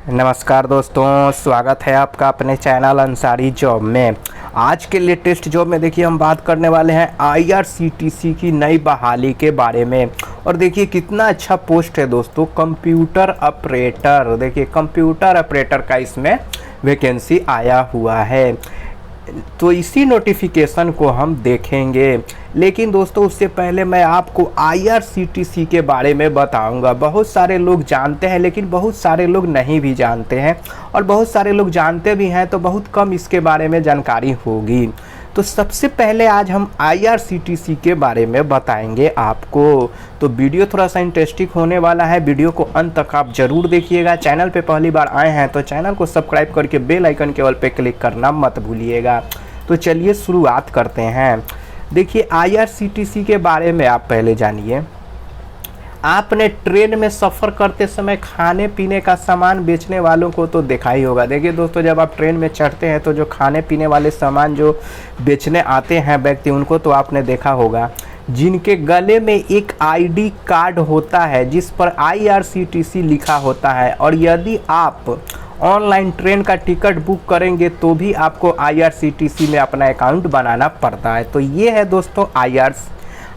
नमस्कार दोस्तों, स्वागत है आपका अपने चैनल अंसारी जॉब में। आज के लेटेस्ट जॉब में देखिए हम बात करने वाले हैं आईआरसीटीसी की नई बहाली के बारे में। और देखिए कितना अच्छा पोस्ट है दोस्तों, कंप्यूटर ऑपरेटर। देखिए कंप्यूटर ऑपरेटर का इसमें वैकेंसी आया हुआ है, तो इसी नोटिफिकेशन को हम देखेंगे। लेकिन दोस्तों उससे पहले मैं आपको आईआरसीटीसी के बारे में बताऊंगा। बहुत सारे लोग जानते हैं लेकिन बहुत सारे लोग नहीं भी जानते हैं, और बहुत सारे लोग जानते भी हैं तो बहुत कम इसके बारे में जानकारी होगी। तो सबसे पहले आज हम आईआरसीटीसी के बारे में बताएंगे आपको। तो वीडियो थोड़ा सा इंटरेस्टिंग होने वाला है, वीडियो को अंत तक आप जरूर देखिएगा। चैनल पे पहली बार आए हैं तो चैनल को सब्सक्राइब करके बेल आइकन के ऑल पे क्लिक करना मत भूलिएगा। तो चलिए शुरुआत करते हैं। देखिए आईआरसीटीसी के बारे में आप पहले जानिए। आपने ट्रेन में सफ़र करते समय खाने पीने का सामान बेचने वालों को तो देखा ही होगा। देखिए दोस्तों, जब आप ट्रेन में चढ़ते हैं तो जो खाने पीने वाले सामान जो बेचने आते हैं व्यक्ति, उनको तो आपने देखा होगा, जिनके गले में एक आईडी कार्ड होता है जिस पर आईआरसीटीसी लिखा होता है। और यदि आप ऑनलाइन ट्रेन का टिकट बुक करेंगे तो भी आपको आईआरसीटीसी में अपना अकाउंट बनाना पड़ता है। तो ये है दोस्तों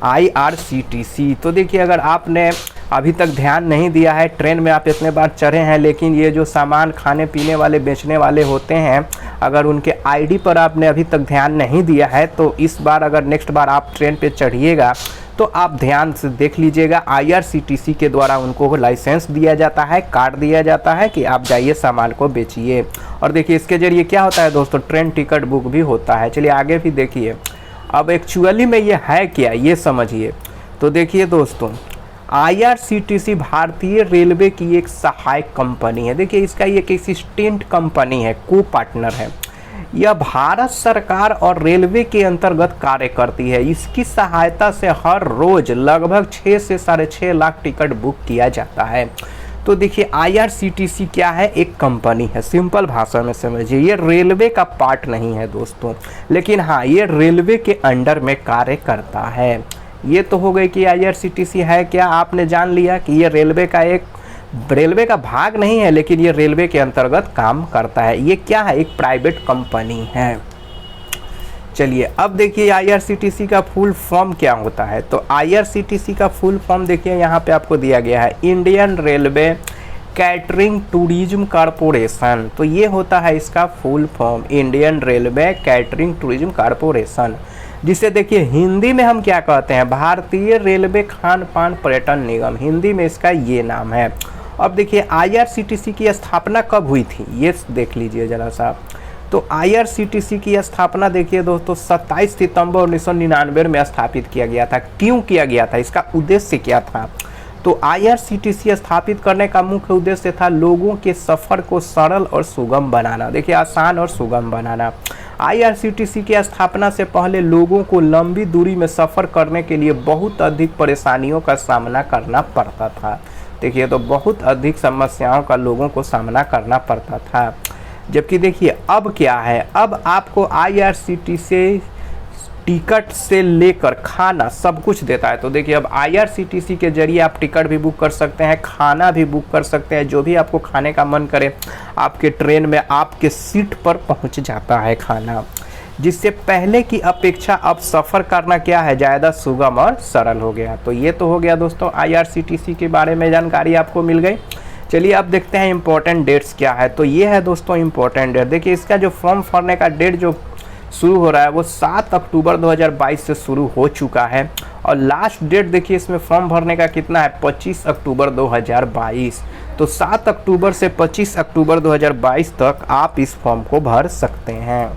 आईआरसीटीसी। तो देखिए अगर आपने अभी तक ध्यान नहीं दिया है, ट्रेन में आप इतने बार चढ़े हैं लेकिन ये जो सामान खाने पीने वाले बेचने वाले होते हैं, अगर उनके आईडी पर आपने अभी तक ध्यान नहीं दिया है तो इस बार अगर नेक्स्ट बार आप ट्रेन पे चढ़िएगा तो आप ध्यान से देख लीजिएगा। आईआरसीटीसी के द्वारा उनको लाइसेंस दिया जाता है, कार्ड दिया जाता है कि आप जाइए सामान को बेचिए। और देखिए इसके जरिए क्या होता है दोस्तों, ट्रेन टिकट बुक भी होता है। चलिए आगे भी देखिए। अब एक्चुअली में ये है क्या, ये समझिए। तो देखिए दोस्तों, आईआरसीटीसी भारतीय रेलवे की एक सहायक कंपनी है। देखिए इसका एक असिस्टेंट कंपनी है, को पार्टनर है। यह भारत सरकार और रेलवे के अंतर्गत कार्य करती है। इसकी सहायता से हर रोज लगभग 6 से 6.5 लाख टिकट बुक किया जाता है। तो देखिए आईआरसीटीसी क्या है, एक कंपनी है। सिंपल भाषा में समझिए, ये रेलवे का पार्ट नहीं है दोस्तों, लेकिन हाँ ये रेलवे के अंडर में कार्य करता है। ये तो हो गई कि आईआरसीटीसी है क्या, आपने जान लिया कि ये रेलवे का भाग नहीं है लेकिन ये रेलवे के अंतर्गत काम करता है। ये क्या है, एक प्राइवेट कंपनी है। चलिए अब देखिए आईआरसीटीसी का फुल फॉर्म क्या होता है। तो आईआरसीटीसी का फुल फॉर्म देखिए यहाँ पे आपको दिया गया है, Indian railway catering tourism corporation. तो ये होता है इसका full form, Indian railway catering tourism corporation, जिसे देखिए हिंदी में हम क्या कहते हैं, भारतीय रेलवे खान पान पर्यटन निगम। हिंदी में इसका ये नाम है। अब देखिए आईआरसीटीसी की स्थापना कब हुई थी, ये देख लीजिए जरा सा। तो आईआरसीटीसी की स्थापना देखिए दोस्तों 27 सितंबर 1999 में स्थापित किया गया था। क्यों किया गया था, इसका उद्देश्य क्या था? तो आईआरसीटीसी स्थापित करने का मुख्य उद्देश्य था लोगों के सफ़र को सरल और सुगम बनाना। देखिए आसान और सुगम बनाना। आईआरसीटीसी की स्थापना से पहले लोगों को लंबी दूरी में सफ़र करने के लिए बहुत अधिक परेशानियों का सामना करना पड़ता था। देखिए तो बहुत अधिक समस्याओं का लोगों को सामना करना पड़ता था। जबकि देखिए अब क्या है, अब आपको आईआरसीटीसी टिकट से लेकर खाना सब कुछ देता है। तो देखिए अब आईआरसीटीसी के जरिए आप टिकट भी बुक कर सकते हैं, खाना भी बुक कर सकते हैं। जो भी आपको खाने का मन करे आपके ट्रेन में आपके सीट पर पहुंच जाता है खाना, जिससे पहले की अपेक्षा अब सफ़र करना क्या है, ज़्यादा सुगम और सरल हो गया। तो ये तो हो गया दोस्तों आईआरसीटीसी के बारे में जानकारी आपको मिल गई। चलिए अब देखते हैं इम्पोर्टेंट डेट्स क्या है। तो ये है दोस्तों इम्पोर्टेंट डेट। देखिए इसका जो फॉर्म भरने का डेट जो शुरू हो रहा है वो 7 अक्टूबर 2022 से शुरू हो चुका है। और लास्ट डेट देखिए इसमें फॉर्म भरने का कितना है, 25 अक्टूबर 2022। तो 7 अक्टूबर से 25 अक्टूबर 2022 तक आप इस फॉर्म को भर सकते हैं।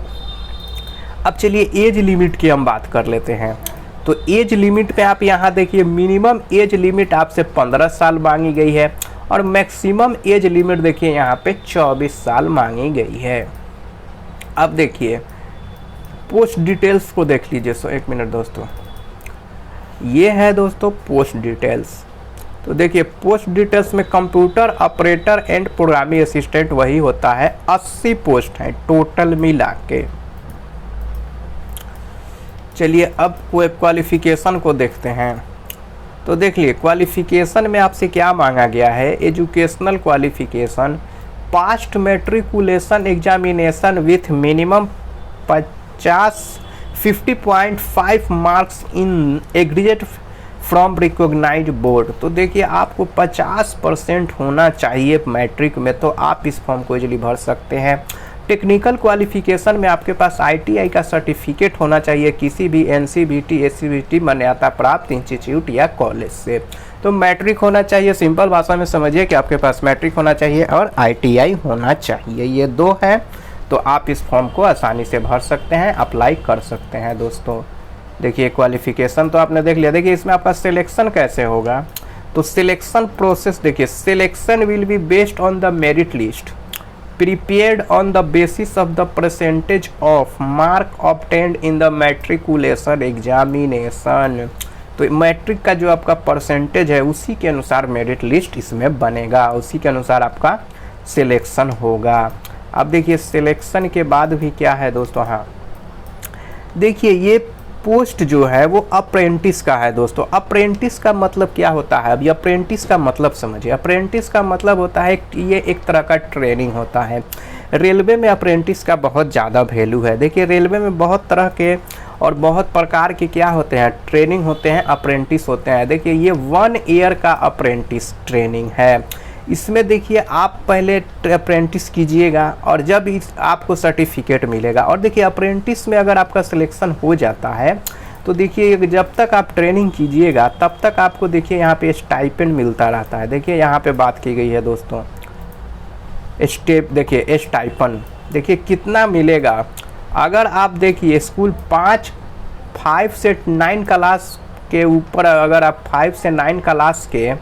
अब चलिए एज लिमिट की हम बात कर लेते हैं। तो एज लिमिट पे आप यहाँ देखिए, मिनिमम एज लिमिट आपसे 15 साल मांगी गई है और मैक्सिमम एज लिमिट देखिए यहाँ पे 24 साल मांगी गई है। अब देखिए पोस्ट डिटेल्स को देख लीजिए। एक मिनट दोस्तों, ये है दोस्तों पोस्ट डिटेल्स। तो देखिए पोस्ट डिटेल्स में computer operator and programming assistant वही होता है। 80 पोस्ट हैं टोटल मिला के। चलिए अब क्वालिफिकेशन को देखते हैं। तो देख लिए क्वालिफिकेशन में आपसे क्या मांगा गया है, educational qualification passed matriculation examination with minimum 50.5 marks in aggregate from recognised board. तो देखिए आपको 50% होना चाहिए मैट्रिक में, तो आप इस फॉर्म को इजीली भर सकते हैं। टेक्निकल क्वालिफिकेशन में आपके पास ITI का सर्टिफिकेट होना चाहिए किसी भी NCVT SCVT मान्यता प्राप्त इंस्टीट्यूट या कॉलेज से। तो मैट्रिक होना चाहिए, सिंपल भाषा में समझिए कि आपके पास मैट्रिक होना चाहिए और ITI होना चाहिए, ये दो है। तो आप इस फॉर्म को आसानी से भर सकते हैं, अप्लाई कर सकते हैं दोस्तों। देखिए क्वालिफिकेशन तो आपने देख लिया। देखिए इसमें आपका सिलेक्शन कैसे होगा, तो सिलेक्शन प्रोसेस देखिए, selection will be based on the merit list prepared on the basis of the percentage of mark obtained in the matriculation examination। तो मैट्रिक का जो आपका परसेंटेज है उसी के अनुसार मेरिट लिस्ट इसमें बनेगा, उसी के अनुसार आपका सिलेक्शन होगा। अब देखिए सिलेक्शन के बाद भी क्या है दोस्तों, हाँ देखिए ये पोस्ट जो है वो अप्रेंटिस का है दोस्तों। अप्रेंटिस का मतलब क्या होता है, अभी अप्रेंटिस का मतलब समझिए। अप्रेंटिस का मतलब होता है कि ये एक तरह का ट्रेनिंग होता है। रेलवे में अप्रेंटिस का बहुत ज़्यादा वैल्यू है। देखिए रेलवे में बहुत तरह के और बहुत प्रकार के क्या होते हैं, ट्रेनिंग होते हैं, अप्रेंटिस होते हैं। देखिए ये 1 ईयर का अप्रेंटिस ट्रेनिंग है। इसमें देखिए आप पहले अप्रेंटिस कीजिएगा और जब आपको सर्टिफिकेट मिलेगा। और देखिए अप्रेंटिस में अगर आपका सिलेक्शन हो जाता है तो देखिए जब तक आप ट्रेनिंग कीजिएगा तब तक आपको देखिए यहाँ पे स्टाइपेंड मिलता रहता है। देखिए यहाँ पे बात की गई है दोस्तों, देखिए स्टाइपेंड देखिए कितना मिलेगा। अगर आप देखिए स्कूल 5 से 9 क्लास के ऊपर, अगर आप 5 से 9 क्लास के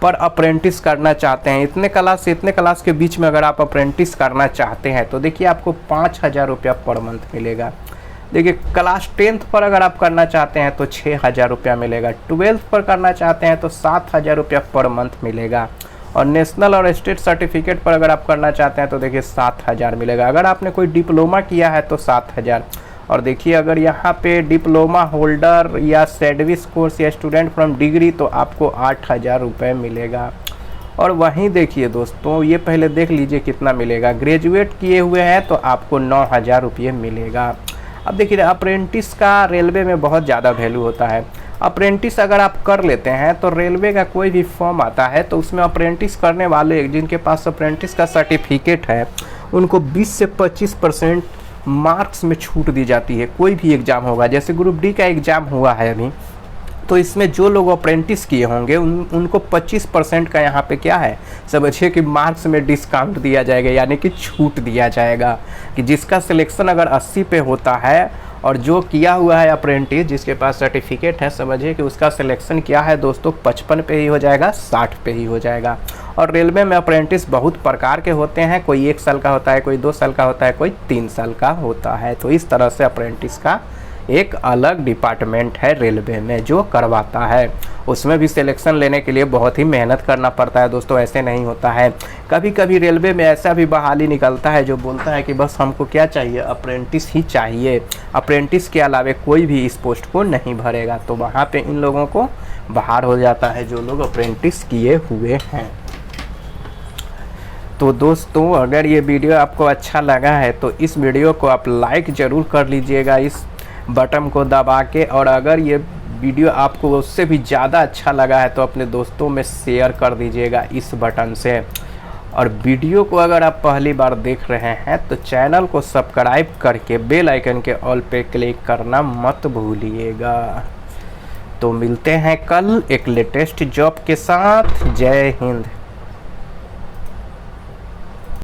पर अप्रेंटिस करना चाहते हैं, इतने क्लास से इतने क्लास के बीच में अगर आप अप्रेंटिस करना चाहते हैं तो देखिए आपको 5,000 रुपया पर मंथ मिलेगा। देखिए क्लास 10th पर अगर आप करना चाहते हैं तो 6,000 रुपया मिलेगा। 12th पर करना चाहते हैं तो 7,000 रुपया पर मंथ मिलेगा। और नेशनल और स्टेट सर्टिफिकेट पर अगर आप करना चाहते हैं तो देखिए 7,000 मिलेगा। अगर आपने कोई डिप्लोमा किया है तो 7,000। और देखिए अगर यहाँ पे डिप्लोमा होल्डर या सर्विस कोर्स या स्टूडेंट फ्रॉम डिग्री तो आपको 8,000 रुपये मिलेगा। और वहीं देखिए दोस्तों ये पहले देख लीजिए कितना मिलेगा। ग्रेजुएट किए हुए हैं तो आपको 9,000 रुपये मिलेगा। अब देखिए अप्रेंटिस का रेलवे में बहुत ज़्यादा वैल्यू होता है। अप्रेंटिस अगर आप कर लेते हैं तो रेलवे का कोई भी फॉर्म आता है तो उसमें अप्रेंटिस करने वाले जिनके पास अप्रेंटिस का सर्टिफिकेट है उनको 20 से 25% मार्क्स में छूट दी जाती है। कोई भी एग्ज़ाम होगा, जैसे ग्रुप डी का एग्ज़ाम हुआ है अभी, तो इसमें जो लोग अप्रेंटिस किए होंगे उनको 25% का यहाँ पे क्या है समझिए कि मार्क्स में डिस्काउंट दिया जाएगा, यानी कि छूट दिया जाएगा। कि जिसका सिलेक्शन अगर 80 पे होता है और जो किया हुआ है अप्रेंटिस, जिसके पास सर्टिफिकेट है, समझिए कि उसका सिलेक्शन क्या है दोस्तों 55 पे ही हो जाएगा, 60 पे ही हो जाएगा। और रेलवे में अप्रेंटिस बहुत प्रकार के होते हैं, कोई 1 साल का होता है, कोई 2 साल का होता है, कोई 3 साल का होता है। तो इस तरह से अप्रेंटिस का एक अलग डिपार्टमेंट है रेलवे में जो करवाता है। उसमें भी सिलेक्शन लेने के लिए बहुत ही मेहनत करना पड़ता है दोस्तों, ऐसे नहीं होता है। कभी कभी रेलवे में ऐसा भी बहाली निकलता है जो बोलता है कि बस हमको क्या चाहिए, अप्रेंटिस ही चाहिए, अप्रेंटिस के अलावा कोई भी इस पोस्ट को नहीं भरेगा। तो वहाँ पे इन लोगों को बाहर हो जाता है जो लोग अप्रेंटिस किए हुए हैं। तो दोस्तों अगर ये वीडियो आपको अच्छा लगा है तो इस वीडियो को आप लाइक ज़रूर कर लीजिएगा इस बटन को दबा के। और अगर ये वीडियो आपको उससे भी ज़्यादा अच्छा लगा है तो अपने दोस्तों में शेयर कर दीजिएगा इस बटन से। और वीडियो को अगर आप पहली बार देख रहे हैं तो चैनल को सब्सक्राइब करके बेल आइकन के ऑल पे क्लिक करना मत भूलिएगा। तो मिलते हैं कल एक लेटेस्ट जॉब के साथ। जय हिंद।